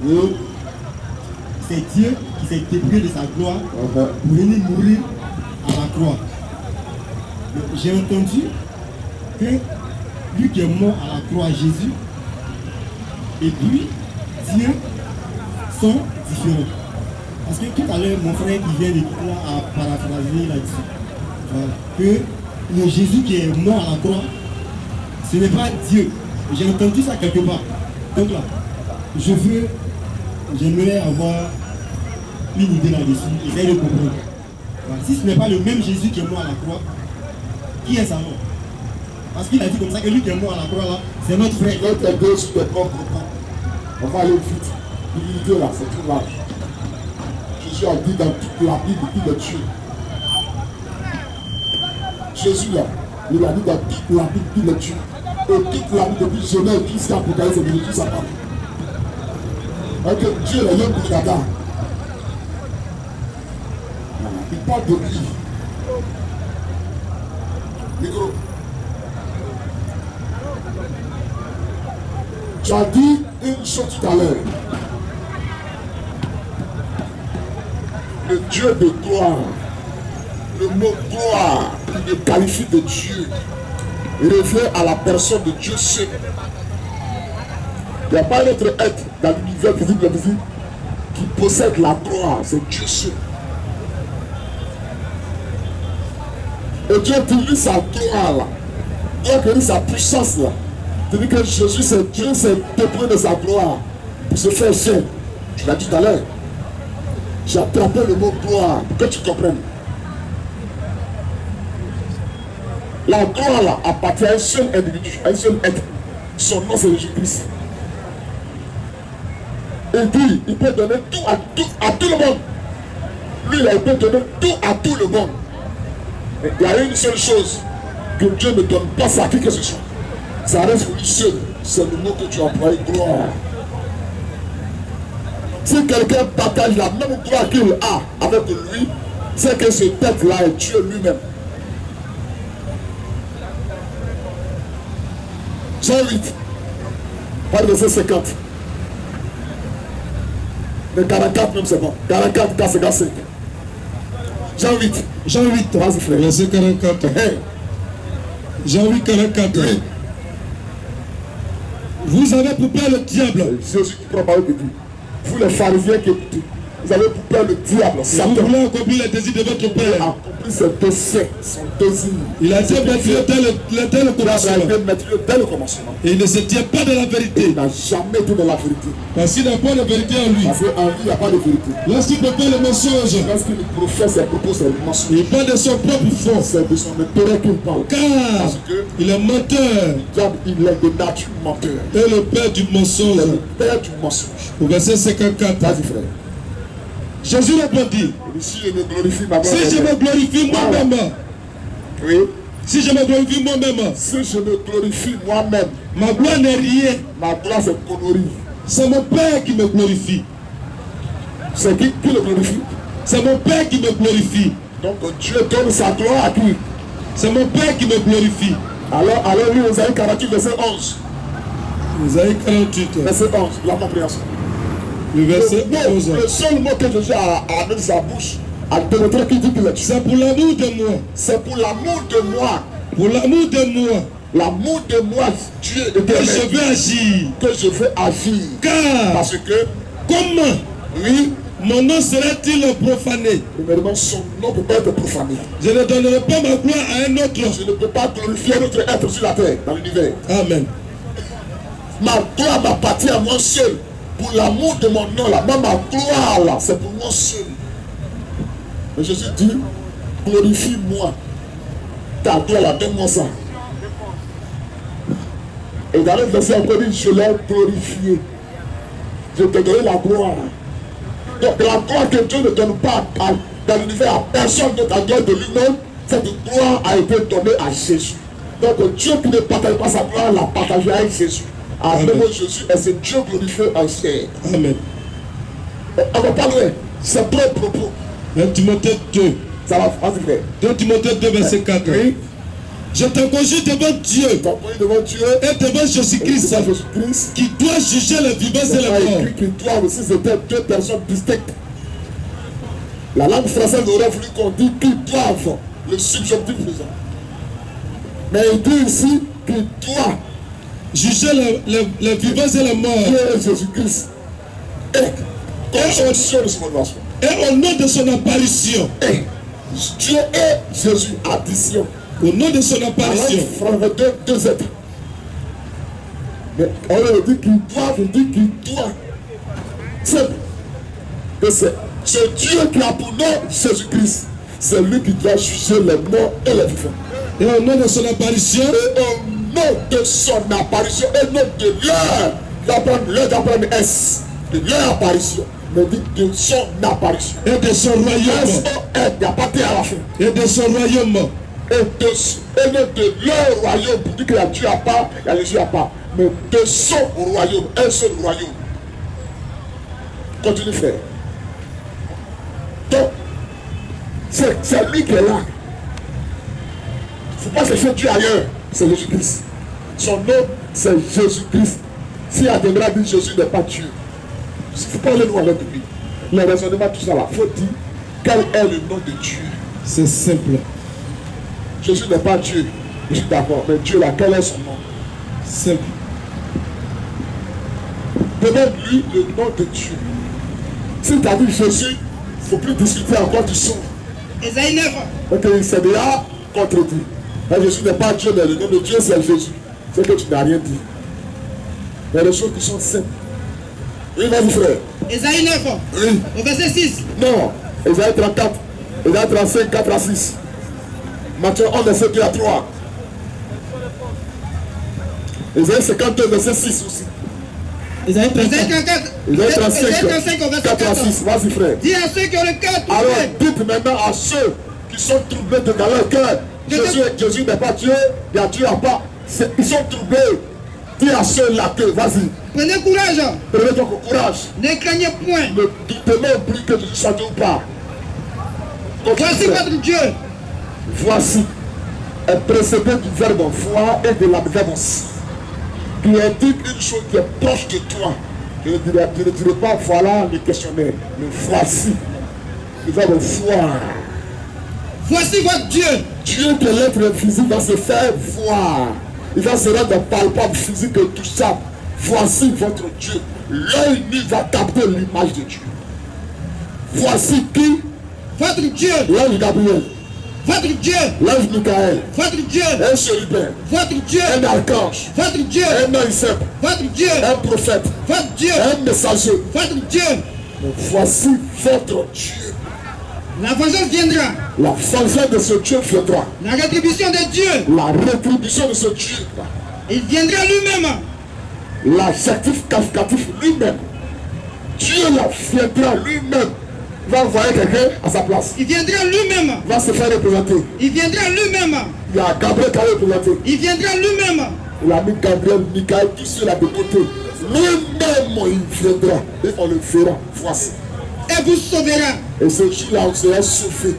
Et c'est Dieu qui s'est dépouillé de sa gloire pour venir mourir à la croix. J'ai entendu que lui qui est mort à la croix, Jésus, et puis Dieu sont différents. Parce que tout à l'heure, mon frère qui vient de là a paraphrasé là-dessus. Voilà. Que le Jésus qui est mort à la croix, ce n'est pas Dieu. J'ai entendu ça quelque part. Donc là, j'aimerais avoir une idée là-dessus, essayer de comprendre. Voilà. Si ce n'est pas le même Jésus qui est mort à la croix, qui est sa mort? Parce qu'il a dit comme ça que lui qui est mort à la croix là, c'est notre frère. Notre Dieu sur le propre camp. On va aller vite. L'unité là, c'est tout large. Jésus a dit dans toute la Bible qu'il est Dieu. Jésus là, il a dit dans toute la Bible qu'il est Dieu. Et toute la Bible depuis Genèse jusqu'à Apocalypse, c'est tout ça parle. Donc Dieu est l'homme pour Dada. Il parle de lui. Micro. Tu as dit une chose tout à l'heure. Le Dieu de gloire, le mot gloire, qui le qualifie de Dieu, revient à la personne de Dieu seul. Il n'y a pas un autre être dans l'univers visible qui possède la gloire, c'est Dieu seul. Et Dieu utilise sa gloire là, Dieu utilise sa puissance là. Tu dis que Jésus, c'est Dieu, s'est dépouillé de sa gloire pour se faire seul. Tu l'as dit tout à l'heure. J'ai attrapé le mot gloire pour que tu comprennes. La gloire là appartient à un seul individu, à un seul être. Son nom c'est Jésus-Christ. Il dit, il peut donner tout à tout le monde. Lui là, il peut donner tout à tout le monde. Mais il y a une seule chose que Dieu ne donne pas ça à qui que ce soit. Ça reste pour lui seul. C'est le mot que tu as employé, gloire. Si quelqu'un partage la même gloire qu'il a avec lui, c'est que ce tête-là est Dieu lui-même. Jean 8, par verset 50. Le 44 même c'est bon. 44, 55. Jean 8. Jean 8, vas-y frère. verset 44. Jean 8, 44. Oui. Vous avez pour père le diable. C'est aussi qui prend parole de Dieu. Vous les pharisiens qui écoutez, vous avez pour père le diable. Vous voulez accomplir les désirs de votre père. Accomplir ses desseins, son désir. Il a été maîtrisé dès le commencement. Et il ne se tient pas de la vérité. Il n'a jamais été de la vérité. Parce qu'il n'a pas de vérité en lui. Parce qu'en lui, il n'y a pas de vérité. Lorsqu'il prépare le mensonge, lorsqu'il professe ses propos, c'est le mensonge. Il parle de son propre fond. C'est de son intérêt qu'il parle. Car il est menteur. Il est de nature menteur. Et le père du mensonge. Il est le père du mensonge. Au verset 54. Vas-y frère. Jésus répondit. Si je me glorifie ma gloire. Si je me glorifie moi-même. Oui. Si je me glorifie moi-même. Si je me glorifie moi-même. Ma gloire n'est rien. Ma gloire c'est connerie. C'est mon Père qui me glorifie. C'est qui le glorifie? C'est mon Père qui me glorifie. Donc Dieu donne sa gloire à qui? C'est mon Père qui me glorifie. Alors lui, Isaïe 48, verset 11. Isaïe 48. Verset 11, la compréhension. Le verset 11. Le seul mot que Jésus a amené de sa bouche, a démontré qu'il dit qu'il est Dieu. C'est pour l'amour de moi. C'est pour l'amour de moi. Pour l'amour de moi. L'amour de moi, Dieu est que je veux agir. Que je veux agir. Car. Parce que. Comment? Oui. Mon nom serait-il profané? Premièrement, son nom ne peut pas être profané. Je ne donnerai pas ma gloire à un autre. Je ne peux pas glorifier un autre être sur la terre, dans l'univers. Amen. Ma gloire m'appartient à moi seul. Pour l'amour de mon nom là, même ma gloire là, c'est pour moi seul. Mais Jésus dit, glorifie-moi. Ta gloire là, donne-moi ça. Et dans le verset encore dit, je l'ai glorifié. Je te donne la gloire. Donc la gloire que Dieu ne donne pas dans l'univers à personne d'autre en dehors de lui-même, cette gloire a été donnée à Jésus. Donc Dieu qui ne partage pas sa gloire l'a partagée avec Jésus. Amen. Jésus et c'est Dieu glorifié en chair. Amen. On va pas loin. C'est trop propos. 1 Timothée 2. Ça va, vas-y frère. 2 Timothée 2 verset 4. Oui. Je te conjure devant Dieu devant Dieu et devant Jésus-Christ qui doit juger les vivants et les morts. Qui doivent aussi, c'était deux personnes distinctes. La langue française aurait voulu qu'on dise qu'ils doivent, le subjonctif présent. Mais il dit ici qu'il doit juger les vivants et les morts. Dieu est Jésus-Christ. Et au nom de son apparition. Et Dieu est Jésus, addition. Au nom de son apparition. Deux êtres. Mais on leur dit qu'il doit, on dit qu'il doit. C'est Dieu qui a pour nom Jésus-Christ. C'est lui qui doit juger les morts et les vivants. Et au nom de son apparition. Et au nom de son apparition. Et non de leur d'apprendre S. De leur apparition. Mais dit de son apparition. Et de son royaume. Il n'y a pas de à la fin. Et de son royaume. Et non de leur royaume. Pour dire qu'il y a Dieu à part, il y a Jésus à part. Mais de son royaume. Un seul royaume. Continue, frère. Donc, c'est lui qui est là. Il ne faut pas chercher Dieu ailleurs. C'est Jésus-Christ. Son nom, c'est Jésus-Christ. Si Adémra dit Jésus n'est pas Dieu, il ne faut pas aller loin avec lui. Le raisonnement, tout ça là, il faut dire quel est le nom de Dieu. C'est simple. Jésus n'est pas Dieu. Je suis d'accord. Mais Dieu là, quel est son nom? Simple. Demande-lui le nom de Dieu. Si tu as dit Jésus, il ne faut plus discuter encore du son. Ésaïe 9. Ok, c'est déjà contredit. Jésus n'est pas Dieu, mais le nom de Dieu c'est Jésus. C'est que tu n'as rien dit. Il y a des choses qui sont simples. Oui, vas-y frère. Ésaïe 9. Oui. Au verset 6. Non. Ésaïe 34. Ésaïe 35, 4 à 6. Matthieu 11, verset 2 à 3. Ésaïe 52, verset 6 aussi. Ésaïe 34. Ésaïe 35, au verset 4 à 6. Vas-y frère. Dis à ceux qui ont le cœur troublé. Alors dites maintenant à ceux qui sont troublés dans leur cœur. Jésus n'est pas Dieu, il y a Dieu à part. Ils sont troublés. Dis à ceux-là que, vas-y. Prenez courage. Prenez donc courage. Ne craignez point. Ne doutez même plus que Jésus soit Dieu ou pas. Voici votre Dieu. Voici est précédé du verbe foi et de l'adverbe qui indique une chose qui est proche de toi. Je ne dirai pas voilà le questionnaire, mais voici le verbe voir. Voici votre Dieu. Dieu de l'être physique va se faire voir. Il va se rendre palpable, physique et tout ça. Voici votre Dieu. L'œil nu va capter l'image de Dieu. Voici qui? Votre Dieu. L'ange Gabriel. Votre Dieu. L'ange Michael. Votre Dieu. Un chérubin. Votre Dieu. Un archange. Votre Dieu. Un ange. Votre Dieu. Un prophète. Votre Dieu. Un messager. Votre Dieu. Mais voici votre Dieu. La vengeance viendra. La vengeance de ce Dieu viendra. La rétribution de Dieu. La rétribution de ce Dieu. Il viendra lui-même. L'adjectif qualificatif lui-même. Dieu la viendra lui-même. Il va envoyer quelqu'un à sa place. Il viendra lui-même. Il va se faire représenter. Il viendra lui-même. Il y a Gabriel qui a représenté. Il viendra lui-même. Il a mis Gabriel, Michael, tout cela de côté. Lui-même, il viendra. Et on le verra. Voici. Et vous sauvera. Et ce jour-là, on sera sauvé.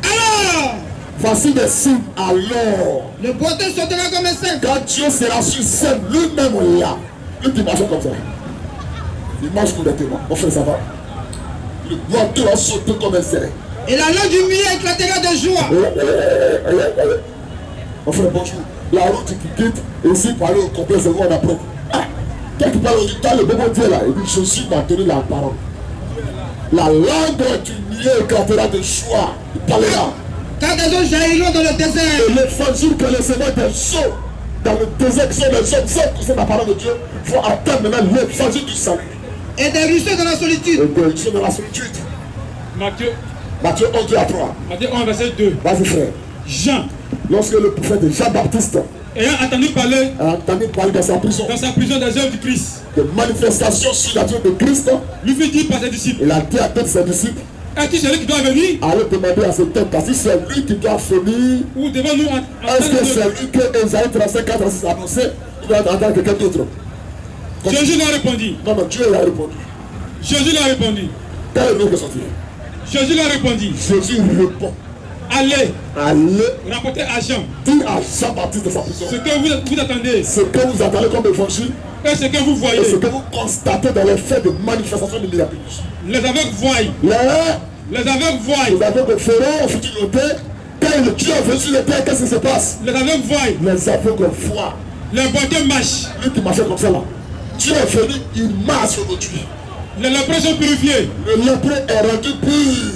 Alors, voici des signes. Alors, le boiteux sautera comme un cerf. quand Dieu sera sur scène, lui-même là. Lui qui marche comme ça. Il marche correctement. On fait ça va. Le boiteux va sauter comme un cerf. Et la langue du milieu éclatera de joie. On fait bonjour. La route qui quitte, et ici, pour aller au complexe, on apprend. Ah, toi qui parles au temps, le bon Dieu là, il dit, Jésus m'a donné la parole. La langue du milieu éclatera de joie. Il parlera. Car des eaux jailliront dans le désert. Et l'évangile que les semeurs des eaux dans le désert, qui sont les hommes, qui sont la parole de Dieu, vont atteindre maintenant l'évangile du salut. Et des ruisseaux dans la solitude. Et des ruisseaux dans la solitude. Matthieu 11, 2 à 3. Matthieu 1, verset 2. Vas-y frère. Jean, lorsque le prophète Jean-Baptiste ayant entendu parler dans sa prison des œuvres du Christ, de manifestations sur la vie de Christ, lui fit dire par ses disciples, il a dit à tous ses disciples, est-ce celui qui doit venir? Allez demander à cet homme, si c'est lui qui doit venir, ou devons-nous est-ce que c'est lui que Esaïe 35, 4 à 6 a annoncé, ou doit attendre quelqu'un d'autre? Jésus leur répondit. Non, Dieu leur a répondu. Jésus leur répondit. Quel est le nom de sortir? Jésus leur répondit. Jésus répond. Allez, allez rapportez à Jean dire à Jean-Baptiste de sa prison ce que vous attendez ce que vous attendez comme évangile et ce que vous et voyez. ce que vous constatez dans les faits de manifestation de miracles. Les aveugles voient, Les aveugles voient, aveugles feront au futur le terre. Quand Dieu est venu sur le terre, qu'est-ce qui se passe? les aveugles voient, Les aveugles voient. les boiteux marchent, Lui qui marchait comme ça là. Dieu est venu, il marche aujourd'hui. les lépreux sont purifiés, Le lépreux est rendu pur.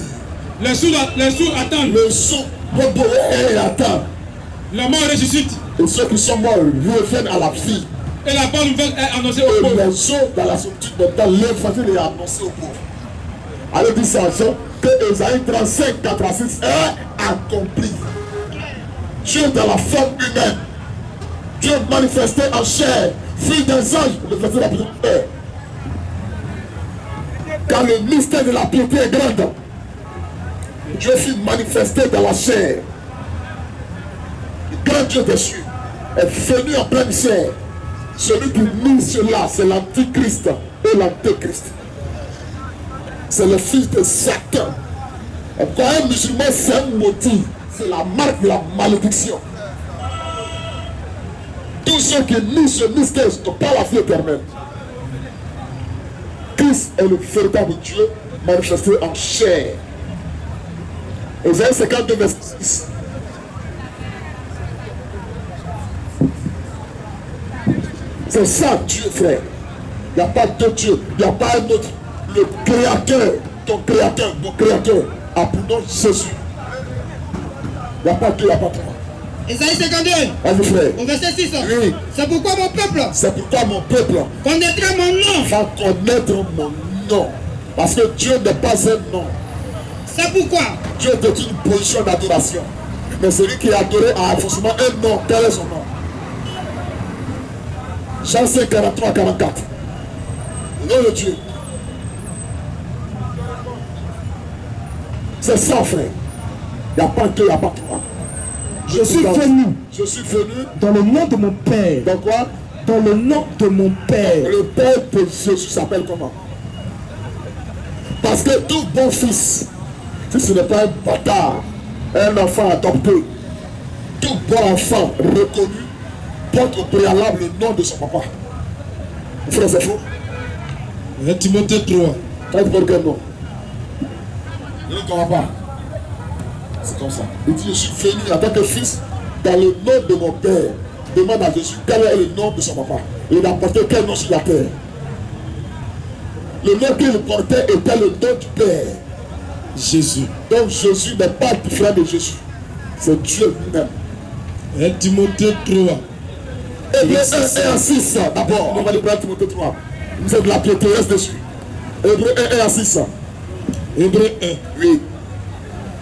les sourds attendent, Le sourd et attend. la mort ressuscite Et ceux qui sont morts reviennent à la vie. et la bonne nouvelle est annoncée aux Et pauvres. les autres dans la solitude, dans l'évangile est annoncé aux pauvres. Allez dire ça à Jean que Ésaïe 35, 86 est accompli. Dieu dans la forme humaine. Dieu manifesté en chair. Fille des anges, le verset de la piété. Car le mystère de la piété est grand. Dieu fut manifesté dans la chair. Le grand Dieu des cieux est venu en pleine chair. Celui qui nie cela, c'est l'antichrist et l'antéchrist. C'est le fils de Satan. Et quand un musulman, c'est un motif, c'est la marque de la malédiction. Tous ceux qui nient ce mystère n'ont pas la vie éternelle. Christ est le véritable Dieu manifesté en chair. Ésaïe 52, verset 6. C'est ça Dieu, frère. Il n'y a pas deux dieux, il n'y a pas un autre. Le créateur, ton créateur, mon créateur, a pour nom Jésus. Il n'y a pas deux, il n'y a pas trois. Isaïe 52, Vas-y frère. au verset 6. Oui. C'est pourquoi mon peuple C'est pourquoi mon peuple connaîtra mon nom. va connaître mon nom. Parce que Dieu n'est pas un nom. C'est pourquoi Dieu est une position d'adoration. Mais celui qui est adoré a forcément un nom. Quel est son nom? Jean 5, 43, 44. Le nom de Dieu. C'est ça, frère. Il n'y a pas deux, il n'y a pas trois. Je suis venu Je suis venu. dans le nom de mon Père. Dans quoi? Dans le nom de mon Père. Le Père de Jésus s'appelle comment? Parce que tout bon fils, si ce n'est pas un bâtard, un enfant adopté, tout bon enfant reconnu porte au préalable le nom de son papa. Frère, c'est faux? 1 Timothée 3. Quand il porte quel nom? Il ne comprend pas. C'est comme ça. Il dit, je suis venu en tant que fils dans le nom de mon Père. Demande à Jésus quel est le nom de son papa. Il a porté quel nom sur la terre? Le nom qu'il portait était le nom du Père. Jésus. Donc Jésus n'est pas différent de Jésus. C'est Dieu lui-même. 1 Timothée 3. Hébreu 1 et 6. D'abord, on va lire 1 Timothée 3. Vous êtes de la piété, reste dessus. Hébreu 1 et 6. Hébreu 1. Oui,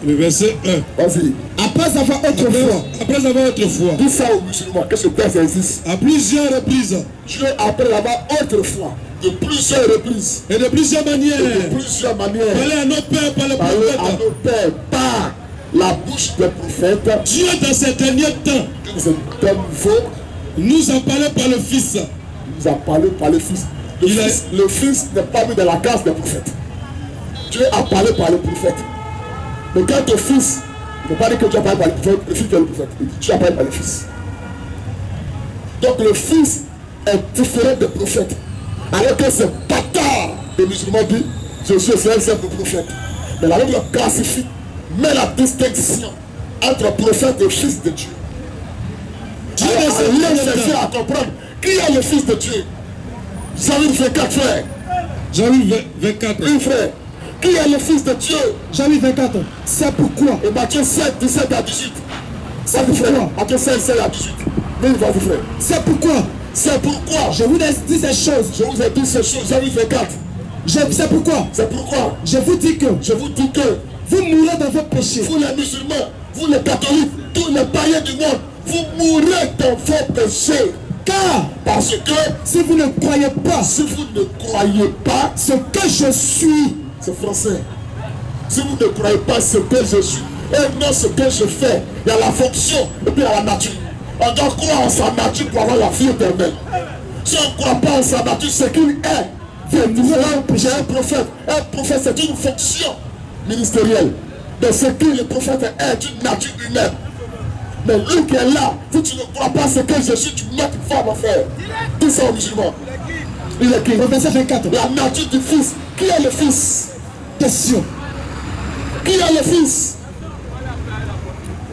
Le verset 1. vas-y. Après avoir autrefois, Après avoir autrefois, Dis ça aux musulmans, que ce texte existe. à plusieurs reprises Dieu, après l'avoir autrefois, de plusieurs reprises, et de plusieurs manières, et de plusieurs manières, parler à nos pères par les parler à prophètes, nos pères par la bouche des prophètes, Dieu dans ces derniers temps que cet homme nouveau nous a parlé par le Fils. nous a parlé par le Fils. Le Fils n'est pas mis dans la case des prophètes. Dieu a parlé par le prophète. Mais quand le Fils, il ne faut pas dire que Dieu a parlé par le prophète, le Fils est le prophète. Dieu a parlé par le Fils. Donc le Fils est différent des prophètes. Alors que ce bâtard des musulmans dit, Jésus est un simple prophète. Mais la Bible le classifie, met la distinction entre prophète et fils de Dieu. Dieu Alors, dans ces il derniers est cherché temps. à comprendre qui est le fils de Dieu. Jean 24 frères. Jean 24. Oui frère. Qui est le fils de Dieu? Jean 24, c'est pourquoi. Et Matthieu 7, 17 à 18. C'est Vas-y frère. pourquoi. Matthieu 7, 16 à 18. Oui, vas-y frère. C'est pourquoi. C'est pourquoi Je vous dis ces choses. je vous ai dit ces choses. Jean 24. C'est pourquoi. C'est pourquoi Je vous dis que je vous dis que vous mourrez dans vos péchés. vous les musulmans, vous les catholiques, tous les païens du monde, vous mourrez dans vos péchés. Car Parce que si vous ne croyez pas si vous ne croyez pas, ce que je suis, c'est français. Si vous ne croyez pas ce que je suis, et non ce que je fais, il y a la fonction et puis il y a la nature. On doit croire en sa nature pour avoir la vie éternelle. Si on ne croit pas en sa nature, c'est qu'il est. J'ai un prophète. Un prophète, c'est une fonction ministérielle. de ce que le prophète est d'une nature humaine. Mais lui qui est là, si tu ne crois pas ce que je suis, tu mets une femme à faire. Tout ça aux musulmans. Il est qui? Verset 24. La nature du Fils. Qui est le Fils? Question. Qui est le Fils?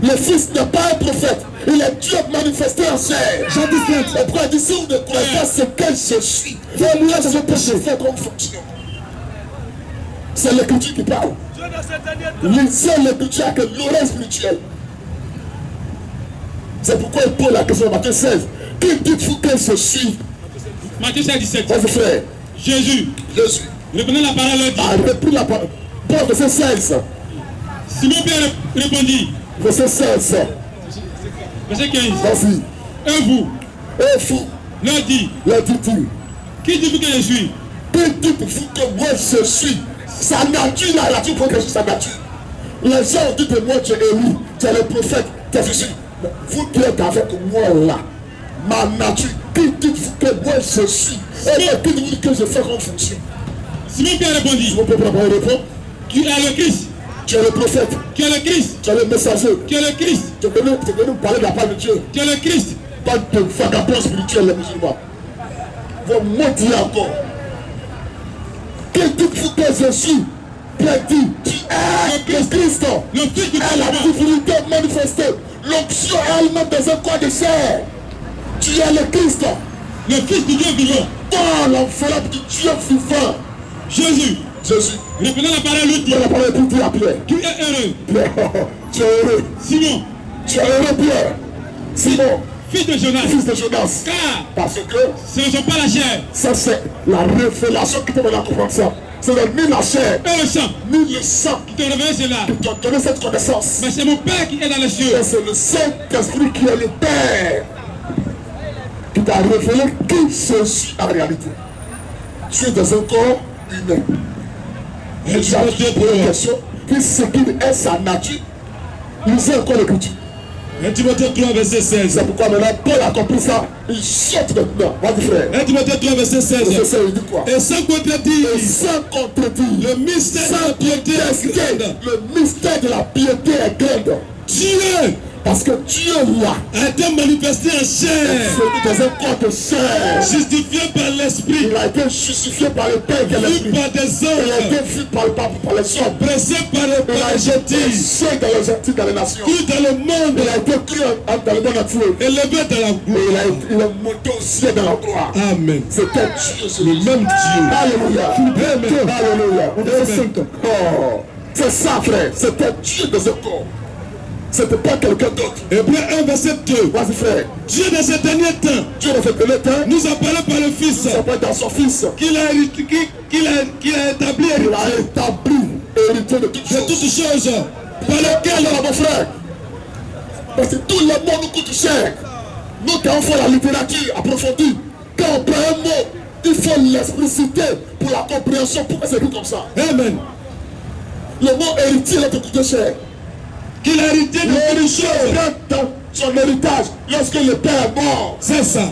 Le Fils n'est pas un prophète. Il est Dieu manifesté en chair. Jean 17. Et pourquoi il dit si vous ne croyez pas ce que je suis, vous ne peux faire comme fonction. C'est l'écriture qui parle. Lisez l'écriture avec l'oreille spirituelle. C'est pourquoi il pose la question Matthieu 16. Qui dites-vous que je suis? Matthieu 16, 17. Vas-y frère. Jésus, reprenez la parole, leur dit. A repris la parole. Bon, verset 16. Simon Pierre répondit. Verset 16. Verset 15. Vas-y. Et vous, Et vous, leur dit. leur dit-il. Qui dites-vous que je suis? Qui dites-vous que moi je suis? Sa nature là, la nature pour que je suis sa nature. Les gens disent de moi tu es Élie, tu es le prophète, tu es Jésus. Vous qui êtes avec moi là, ma nature, qui dites-vous que moi je suis? Et qui dites-vous que je fais comme fonction? Simon Pierre répondit. Mon peuple répond. Tu es le Christ. Tu es le prophète, Tu es le Christ. tu es le messager. Tu es le Christ. Tu es venu nous parler de la part de Dieu. Tu es le Christ. Pas de vagabonds spirituels, les musulmans. Vous mentir encore. Qui dites-vous que je suis? Pierre dit, tu es le Christ. Le Fils du est la Dieu. divinité manifestée. L'onction est elle-même dans un corps de chair. Tu es le Christ. Le Fils du Dieu vivant. Dans l'enveloppe du Dieu vivant. Jésus, Jésus. reprenez la parole, lui dit. Prends la parole pour dire à Pierre. Tu es heureux. Pierre, tu es heureux. Simon, Tu es heureux, Pierre. Simon, fils de Jonas. fils de Jonas. Car Parce que ce ne sont pas la chair ça, c'est la révélation qui te donne la comprendre ça. Ce n'est ni la chair, et le sang ni le sang qui te révèle cela. qui t'ont donné cette connaissance. Mais c'est mon Père qui est dans les cieux. Et c'est le Saint-Esprit qui est le Père qui t'a révélé qui je suis en réalité. Tu es dans un corps humain. Et j'ai posé une question. Qui c'est qui est sa nature? Lisez encore l'écriture. 1 Timothée 3, verset 16. C'est pourquoi maintenant Paul a compris ça. Il saute maintenant. Vas-y frère. 1 Timothée 3, verset 16. C'est ça, il dit quoi? Et sans contredire, Et sans contredire. le mystère de la piété est grande. Le mystère de la piété est grande. Dieu Parce que Dieu là a été manifesté en est chair, venu dans un corps de chair. justifié par l'Esprit, Il a été justifié par le Père qui est vu l'Esprit. par des Il a été anges, vu par les hommes. pressé par Il a les été gentils, prêché dans les gentils, dans les nations. cru dans le monde, Il a été cru dans le monde entier. élevé dans la Et gloire. il est monté au ciel dans la gloire. Amen. C'était Dieu. Le même Dieu. Alléluia. Amen. Alléluia. Verset 5. Oh, c'est ça, frère. C'était Dieu dans ce corps. C'était pas quelqu'un d'autre. Hébreu 1, verset 2. Vas-y, frère. Dieu dans ces derniers temps Dieu dans ce dernier temps, nous a parlé par le Fils ça peut être dans son fils. qu'il a établi Il héritier a établi héritier de toutes de choses. toutes choses, par lequel Quel est mon frère? Parce que tout le monde nous coûte cher. Nous, quand on fait la littérature approfondie, quand on prend un mot, il faut l'expliciter pour la compréhension. Pourquoi c'est écrit comme ça? Amen. Le mot héritier là te coûte cher. Qu'il a hérité de toutes L'héritier choses. rentre dans son héritage lorsque le père est mort. C'est ça.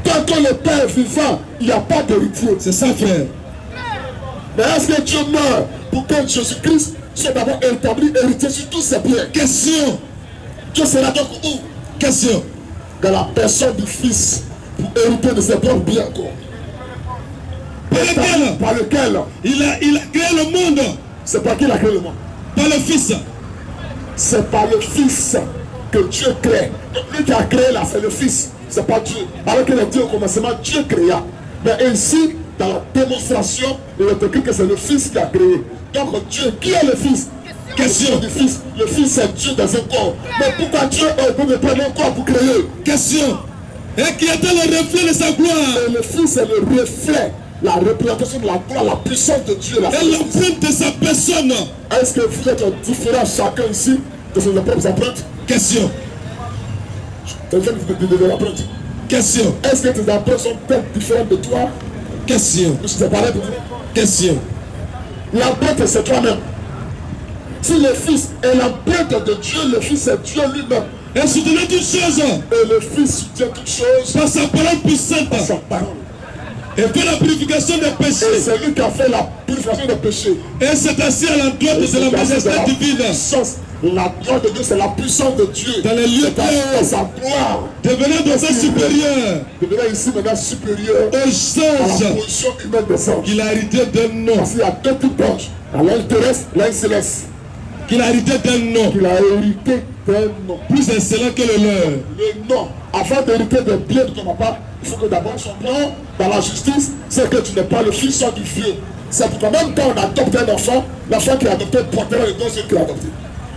Tant que le père est vivant, il n'y a pas d'héritier. C'est ça, frère. Mais est-ce que Dieu meurt pour que Jésus-Christ soit d'abord établi héritier sur tous ses biens? Question. Dieu sera donc où? Question. Dans la personne du Fils pour hériter de ses propres biens encore. Par lequel Par lequel? il a créé le monde. C'est par qui il a créé le monde? Par le Fils. C'est par le Fils que Dieu crée. Donc lui qui a créé là, c'est le Fils. C'est pas Dieu. Alors qu'il a dit au commencement, Dieu créa. Mais ici, dans la démonstration, il est écrit que c'est le Fils qui a créé. Donc Dieu, qui est le Fils? Question du Fils. Le Fils c'est Dieu dans un corps. Mais pourquoi Dieu est venu prendre un corps pour créer? Question. Et qui était le reflet de sa gloire. Et le Fils est le reflet, la représentation de la gloire, la puissance de Dieu. La Et l'empreinte de sa personne. Est-ce que vous êtes différents chacun ici de ses propres empreintes? Question. Quelqu'un de l'empreinte. Question. Est-ce que tes empreintes sont peut-être différentes de toi? Question. C'est pareil pour vous. Question. L'empreinte, c'est toi-même. Si le Fils est l'empreinte de Dieu, le Fils est Dieu lui-même. Et soutenez toutes choses Et le Fils soutient toutes choses par sa parole puissante. par sa parole. Et fait la purification des Et péchés. c'est lui qui a fait la purification des péchés. Et s'est assis à la droite de la majesté divine. La gloire de Dieu, c'est la puissance de Dieu. Dans les lieux de sa gloire. Devenant dans un supérieur. Devenant ici maintenant supérieur Aux à anges. la position humaine des anges. Qu'il a hérité d'un nom. Parce qu'il y a deux types d'anges. L'un terrestre, l'un céleste. Qu'il a hérité d'un nom. Qu'il a hérité d'un nom. Plus excellent que le leur. Le nom. Avant d'hériter des biens de ton papa, il faut que d'abord son nom dans la justice, c'est que tu n'es pas le fils du vieux. C'est pourquoi même quand on adopte un enfant, l'enfant qui est adopté portera le nom celui qui l'a adopté.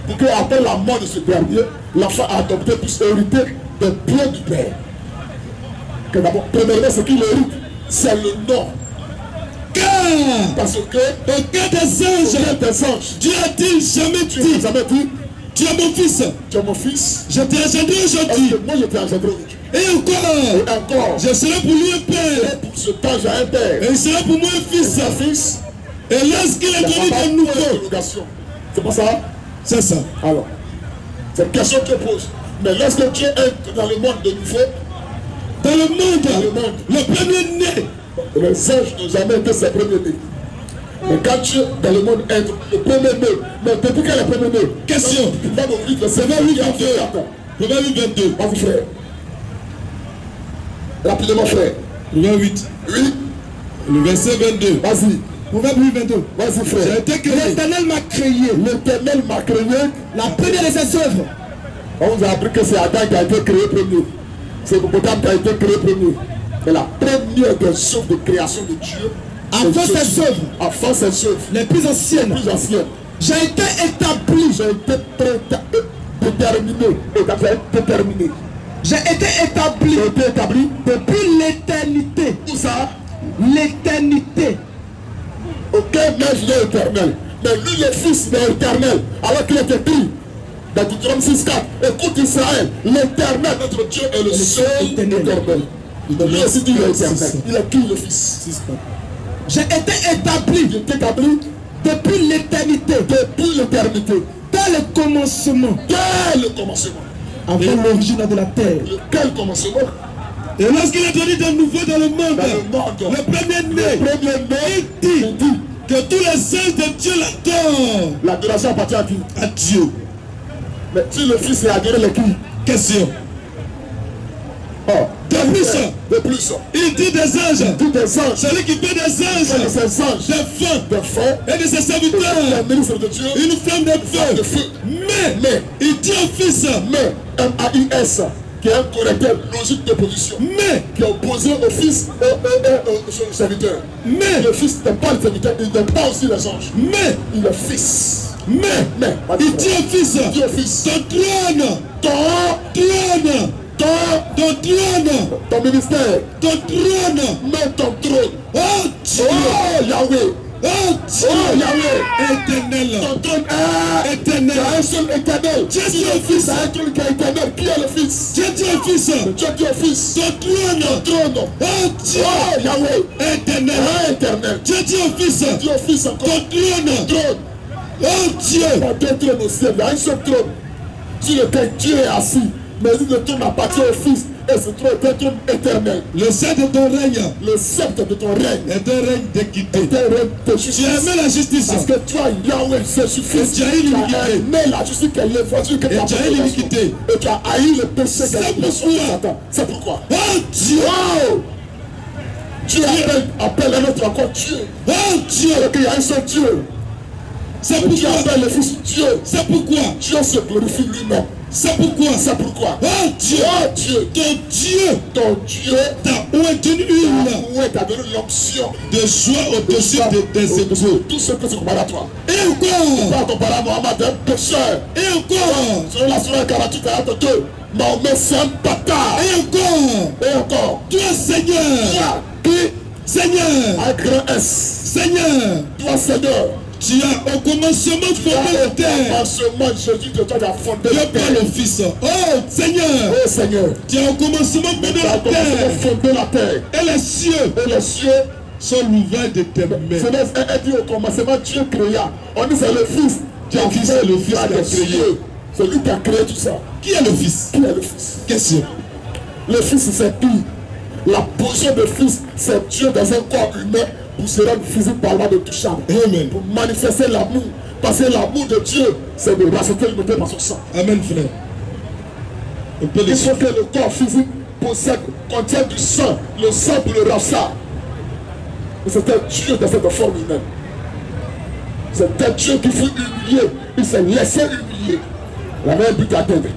Pour qu'après la mort de ce dernier, l'enfant adopté puisse hériter des biens du père. Que d'abord, premièrement, ce qu'il hérite, c'est le nom. Car Parce que au cas des anges, Dieu a-t-il jamais dit, tu es mon fils, tu es mon fils, je t'ai engendré aujourd'hui. moi je t'ai engendré aujourd'hui. Et encore, je serai pour lui un père. Et pour ce temps, j'ai un père. Et il sera pour moi un fils. Et lorsqu'il est venu de nouveau. C'est pas ça? C'est ça. Alors, c'est une question que je pose. Mais lorsque Dieu entre dans le monde de nouveau, dans le monde, le premier-né, les anges n'ont jamais été ses premiers-nés. Mais quand Dieu dans le monde entre le premier-né, mais depuis qu'il est le premier-né, question. Proverbe 8, 22. Proverbe 8, 22. Vas-y, frère. Rapidement, frère. Proverbe 8. Oui. Le verset 22. Vas-y. Proverbe 8, 22. Vas-y, frère. J'ai été créé. L'Éternel m'a créé. L'éternel m'a créé. La première de ses œuvres. On vous a appris que c'est Adam qui a été créé premier. C'est Hippopotame qui a été créé premier. Mais la première des œuvres de création de Dieu, avant ses œuvres, avant ses œuvres, les plus anciennes, j'ai été établi. J'ai été déterminé. Déterminé. J'ai été établi depuis l'éternité. Où ça? L'éternité. Aucun maître n'est éternel. Mais lui, le Fils, il est éternel. Alors qu'il est écrit dans Deutéronome 6.4. Écoute Israël, l'éternel, notre Dieu, est le seul éternel. Lui aussi dit il est éternel. Il est qui le Fils? J'ai été établi depuis l'éternité. Depuis l'éternité. Dès le commencement. Dès le commencement. Avant l'origine de la terre. Quel commencement? Et lorsqu'il est venu de nouveau dans le monde, le premier-né, il dit que tous les anges de Dieu l'adorent. L'adoration appartient à qui? À Dieu. Mais si le Fils est adoré, le qui? Question. De plus, il dit des anges. Celui qui fait des anges, des feux et de ses serviteurs, une flamme de feu. Mais il dit au Fils, mais M-A-I-S, qui est un correcteur logique de position, mais qui est opposé au Fils et au serviteur. Mais le Fils n'est pas le serviteur, il n'est pas aussi les anges. Mais il est Fils. Mais il dit au Fils, ton trône, ton ministère, ton trône, mais ton trône. Oh Dieu, oh Yahweh, oh Dieu, oh Yahweh, éternel, ton trône est éternel. Il y a un seul éternel. Dieu dit au Fils, un trône qui est éternel. Qui est le Fils? Dieu dit au Fils, Dieu dit au Fils, ton trône, oh Dieu, oh Yahweh, éternel. Dieu dit au Fils, ton trône, oh Dieu, pas deux trônes au ciel, il y a un seul trône sur lequel Dieu est assis. Mais le trône appartient au Fils et ce trône est un trône éternel. Le sceptre de ton règne, le sceptre de ton règne est un règne d'équité. Est un règne de justice. Tu as aimé la justice. Parce que toi, Yahweh, c'est suffisant. Et tu as eu l'iniquité. Mais la justice qu'elle est voiture que tu as eu l'iniquité. Et tu as haï le péché qu'elle est. C'est pourquoi. Oh Dieu. Oh. Dieu appelle un autre encore Dieu. Oh Dieu. Alors qu'il y a un seul Dieu. C'est pourquoi Dieu appelle le Fils Dieu. C'est pourquoi Dieu se glorifie lui-même. C'est pourquoi. C'est pourquoi. Oh Dieu. Oh Dieu. Ton Dieu t'a oint une huile. T'a donné l'option de joie au-dessus de tes épaules. Tout ce que c'est comparé à toi. Et encore. Pas comparé à Mohamed, un pécheur. Et encore. Selon la Surah 48, 42. Mahomet, c'est un bâtard. Et encore. Et encore. Toi, Seigneur. Qui? Seigneur. Un grand S. Seigneur. Toi, Seigneur. Tu as au commencement fondé la terre. Au commencement, Jésus de toi a fondé la terre. Dieu parle au Fils. Oh Seigneur. Oh Seigneur. Tu as au commencement fondé la terre. Fondé la terre. Et les cieux. Et les cieux sont l'ouvrage de tes mains. C'est dit au commencement, Dieu créa. On dit c'est le Fils. Dieu qui c'est le Fils qui a créé. C'est lui qui a créé tout ça. Qui est le Fils? Qui est le Fils? Question. Le Fils, c'est qui? La position de fils, c'est Dieu dans un corps humain pour se rendre physique par là de touchable. Amen. Pour manifester l'amour. Parce que l'amour de Dieu, c'est de racheter l'humanité par son sang. Amen, frère. On peut Il le faut que le corps physique contienne du sang. Le sang pour le rachat. C'était Dieu dans cette forme humaine. C'était Dieu qui fut humilié. Il s'est laissé humilier. La même but d'atteindre.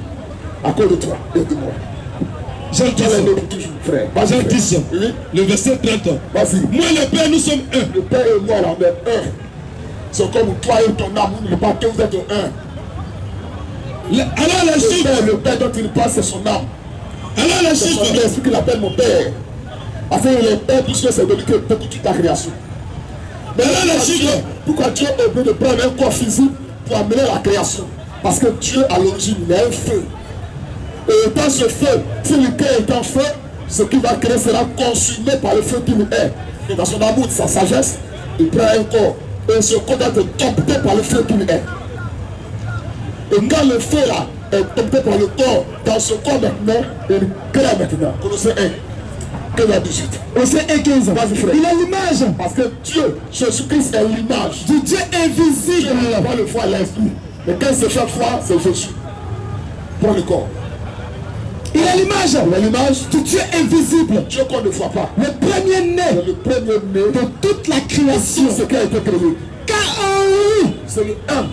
À cause de toi et de moi. Jean 10, frère. Jean 10, Oui. le verset 30. Vas-y. Moi et le Père, nous sommes un. Le Père et moi, là, on est un. C'est comme toi et ton âme, vous ne pas que vous êtes un. Alors les chiffres. Le Père dont il parle, c'est son âme. Alors les C'est son chiffres. Père, ce qu'il appelle mon Père. Parce que le Père, puisque c'est de lui que beaucoup toute la création. Mais Alors les chiffres. pourquoi Dieu est obligé de prendre un corps physique pour amener la création? Parce que Dieu, à l'origine, il a un feu. Et dans ce feu, si le cœur est en feu, ce qu'il va créer sera consumé par le feu qu'il est. Et dans son amour, de sa sagesse, il prend un corps. Et ce corps doit être dompté par le feu qu'il est. Et quand le feu là est dompté par le corps, dans ce corps maintenant, il crée maintenant. Colossiens 1, 15 à 18. Colossiens 1, 15. Vas-y, frère. Il est l'image Parce que Dieu, Jésus-Christ est l'image. du Dieu invisible. Dieu n'a pas le foi, l'esprit. Mais quand c'est chaque fois, c'est Jésus. Prends le corps. Il est l'image Il est l'image du Dieu invisible. Dieu qu'on ne voit pas. Le premier-né C'est le premier-né de toute la de création. tout ce qui a été créé. Car en lui, C'est le 1.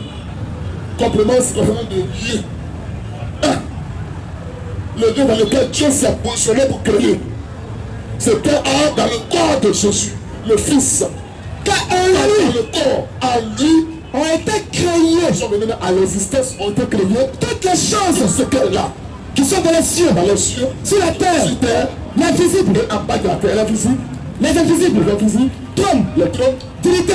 Complément, c'est complément de lié. 1. Le Dieu dans lequel Dieu s'est positionné pour créer. C'était un dans le corps de Jésus, le Fils. car en Dans lui le corps, en lui, ont été créées ils sont venus à l'existence, ont été créés. toutes les Tout choses ce qu'elle est là, qui sont dans les cieux, dans les cieux, sur la terre, sur terre, l'invisible, et en bas de la terre, l'invisible, les invisibles, l'invisible, trône, le trône, dignité,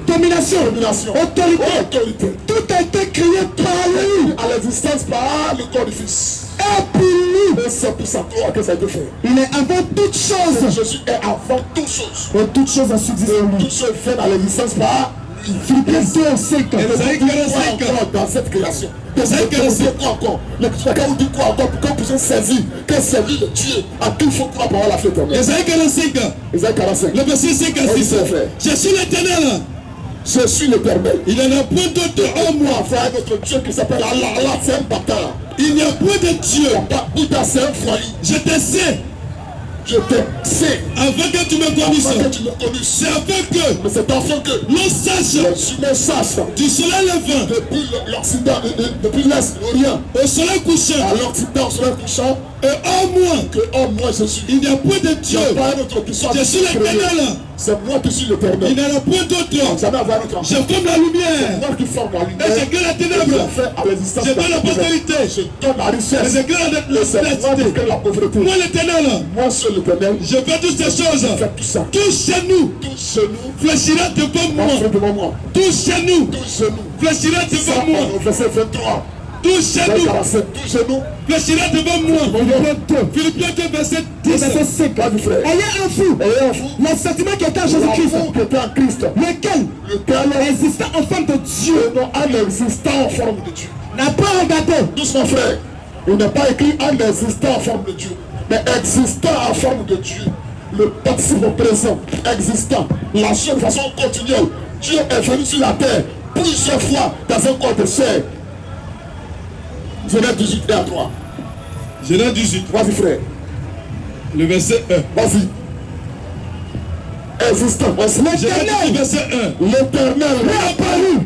domination, domination, autorité. autorité. Tout a été créé par lui. À l'existence par le corps du Fils. Et pour lui, Et c'est pour sa gloire que ça a été fait. il est avant toutes choses. Jésus est avant toutes choses. Et toutes choses ont subsisté en lui. Toutes choses viennent à l'existence par Philippiens 2, 5. Esaïe 45. encore dans cette création. Esaïe 45. Quoi encore? Quand vous dites quoi encore pour que vous puissiez saisir que c'est lui le Dieu à qui il faut croire par la fête. Esaïe 45. Esaïe 45. Le verset 5 à 6. Je suis l'Éternel. Je suis l'éternel. Il n'y en a point d'autre en moi. Moi, frère, notre Dieu qui s'appelle Allah. Allah, c'est un bâtard. Il n'y a point de Dieu. Bouddha, c'est un foyer. Je te sais. Je te sais. Avant que tu me connaisses. Afin que tu me connaisses. C'est afin que Mais c'est afin que l'on sache les humains sachent du soleil levant depuis l'Occident, depuis l'Est, l'Orient, au soleil couchant à l'Occident, au soleil couchant, et en moi. que oh, moi je suis. Il n'y a point de Il Dieu. n'y a pas un autre qui soit Je suis créé. l'Éternel. C'est moi qui suis Il l'éternel. n'y en a point d'autre. Jamais avoir un autre. Je forme la C'est lumière. moi qui forme la Et lumière. j'éclaire la Et je ténèbre. fais à l'existence. Je donne la postérité. Je donne la Et richesse. j'éclaire Et c'est moi qui l'adversité. crée la pauvreté. Moi l'Éternel. Moi seul l'éternel. Je fais toutes ces choses. Je fais tout ça. Tout chez nous Tout genou. fléchira devant Moi moi. fais devant moi. Tout chez nous Tout genou. fléchira Ça, devant moi. au verset 23. Tout chez Verset nous 47. Tout genou. fléchira devant moi. Philippiens 2, verset 10. Verset 5. Vas-y frère. Ayez en vous Et un fou. le sentiment qui était en Jésus-Christ, L'amour qui était en Christ. lequel, Lequel existant en forme de Dieu, Dieu non en existant en forme de Dieu. n'a pas regardé Doucement frère. Il n'est pas écrit en existant en forme de Dieu. Mais existant en forme de Dieu. Le participe au présent. Existant. La seule façon continuelle. Dieu est venu sur la terre plusieurs fois dans un corps de chair. Genèse 18 et à 3. Genèse 18, Vas-y frère. le verset 1. Vas-y. Existant. Genèse 18, verset 1. L'éternel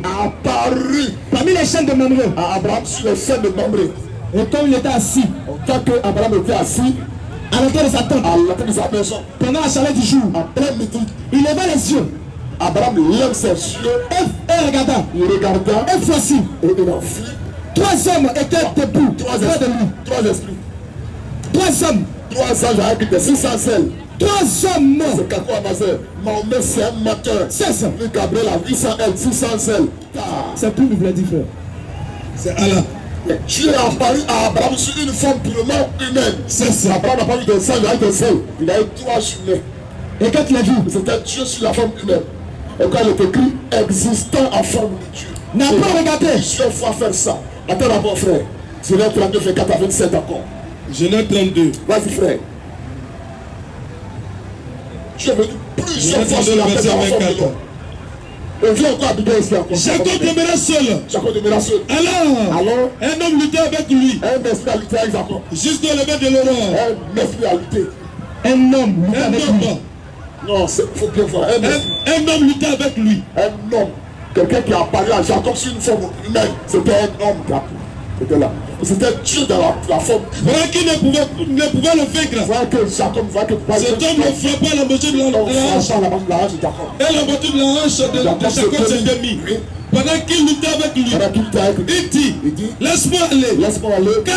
apparu parmi les chaînes de Mamré. à Abraham sur les chaînes de Mamré. Et comme il était assis Tant que Abraham était assis à l'entrée de sa tente, à l'entrée de sa maison, pendant la chaleur du jour, en plein midi, il leva les yeux Abraham lève ses yeux, et regarda. il regarda Et voici, et il en fit 3 hommes étaient debout trois près de lui. esprits. 3 esprits. 3 hommes. 3 anges avec des 600 selles. 3 hommes. C'est Kako Amazé. Mahomet, c'est un menteur. 16. Lui, Gabriel a 800 ailes, 600 selles. C'est tout, il voulait dire, frère. C'est Allah. Mais Dieu est apparu à Abraham sur une forme purement humaine. C'est ça. Abraham n'a pas vu des anges avec des ailes. Il a eu 3 humains. Et quand il a vu, C'était Dieu sur la forme humaine. Et quand il est écrit, existant en forme de Dieu. n'a Et pas regardé. plusieurs fois faire ça. Attends d'abord, frère. Genèse 32, 24 à 27 encore. Genèse 32, Vas-y, frère. Dieu est venu plusieurs fois sur la terre dans la forme de l'homme. On vient encore habiter ici encore. Jacob demeura seul. Jacob demeura seul. Alors, un homme luttait avec lui. Un esprit a lutté avec Jacob. Jusqu'au lever de l'aurore. Un esprit a lutté. Un homme luttait avec lui. Non, il faut bien voir. Un homme luttait avec lui. Un homme. Quelqu'un qui a parlé à Jacob sur une forme humaine. C'était un homme, Jacob. C'était là. C'était Dieu dans la forme. Voilà qui ne pouvait le vaincre. Voilà que Jacob, voilà que cet homme le frappait à la moitié de la hanche. Et la moitié de la hanche de Jacob s'est démis. Pendant qu'il luttait avec lui, il dit, laisse-moi aller. Car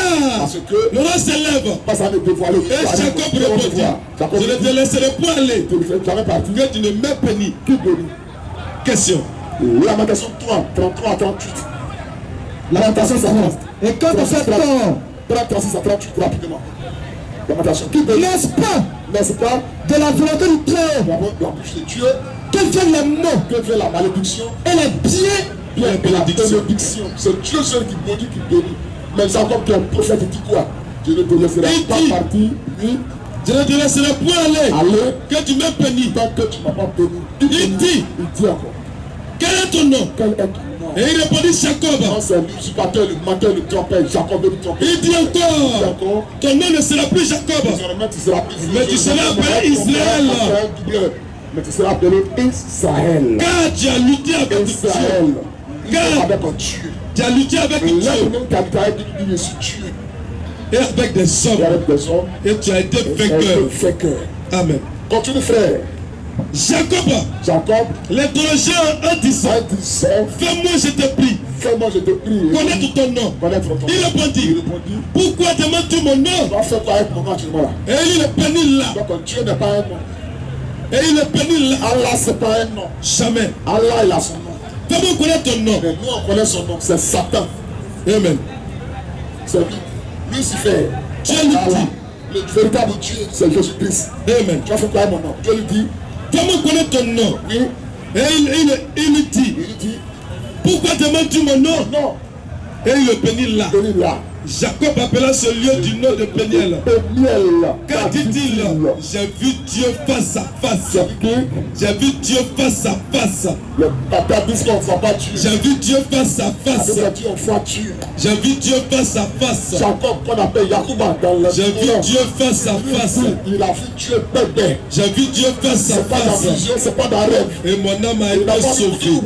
le roi s'élève. Et Jacob répondit, je ne te laisserai pas aller. Que tu ne m'aies béni. Question. Lamentation 3, 33 à 38. Lamentation 30. Et quand on fait temps, 36 à 38 rapidement. Lamentation. N'est-ce pas de la volonté du Très-Haut, La bouche de Dieu, que viennent les mots que vient la malédiction et les biens et la bénédiction. C'est Dieu seul qui maudit, qui bénit. Mais Jacob qui est un prophète, il dit quoi? Je ne te laisserai pas partir. Oui. Je ne te laisserai point aller. Que tu m'aies béni. Tant que tu ne m'as pas béni. Il dit encore. Quel est ton nom? Quel est ton nom? Et il répondit Jacob. Non, c'est l'usurpateur, le menteur, le trompeur. Jacob veut le tromper. Il dit encore, ton nom ne sera plus Jacob. Mais tu seras appelé Israël. Mais tu seras appelé Israël. Car tu as lutté avec Israël. Car avec un Dieu. Tu as lutté avec Dieu. Et avec des hommes. Et tu as été vainqueur. Amen. Continue, frère. Jacob l'interrogeait en disant, fais-moi je te prie. Connaître ton nom. Il répondit, pourquoi demandes-tu mon nom? Et il est béni là. Dieu n'est pas un nom. Et il est béni là. Allah c'est pas un nom. Jamais. Allah il a son nom. Fais-moi connaître ton nom. Mais nous on connaît son nom. C'est Satan. Amen. C'est lui. Lucifer. Dieu lui dit. Le véritable Dieu, c'est Jésus-Christ. Amen. Tu vas faire quoi mon nom? Dieu lui dit. Fais-moi connaître ton nom. Oui. Et il lui dit. Pourquoi demandes-tu mon nom? Non. Et il le bénit là. Jacob appela ce lieu du nom de Péniel. Car dit-il, j'ai vu Dieu face à face. J'ai vu Dieu face à face. Le papa dit qu'on ne voit pas Dieu. J'ai vu Dieu face à face. J'ai vu Dieu face à face. Jacob qu'on appelle Yacouba dans le. J'ai vu Dieu face à face. Il a vu Dieu bébé. J'ai vu Dieu face à face. C'est pas dans vision, c'est pas dans rêve. Et mon âme a été sauvée.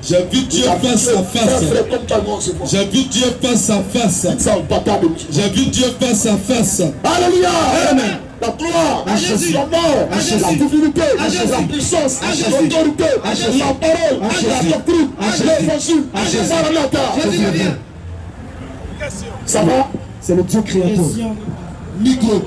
J'ai vu Dieu face à face. J'ai vu Dieu face à face. J'ai vu Dieu face à face. Alléluia. Amen. La gloire, à Jésus, la mort, à Jésus, la divinité, à Jésus, la puissance, à Jésus, l'autorité, à Jésus, la parole, à Jésus, la doctrine, à Jésus, l'évangile, à Jésus, Jésus revient. Ça va? C'est le Dieu créateur. Micro.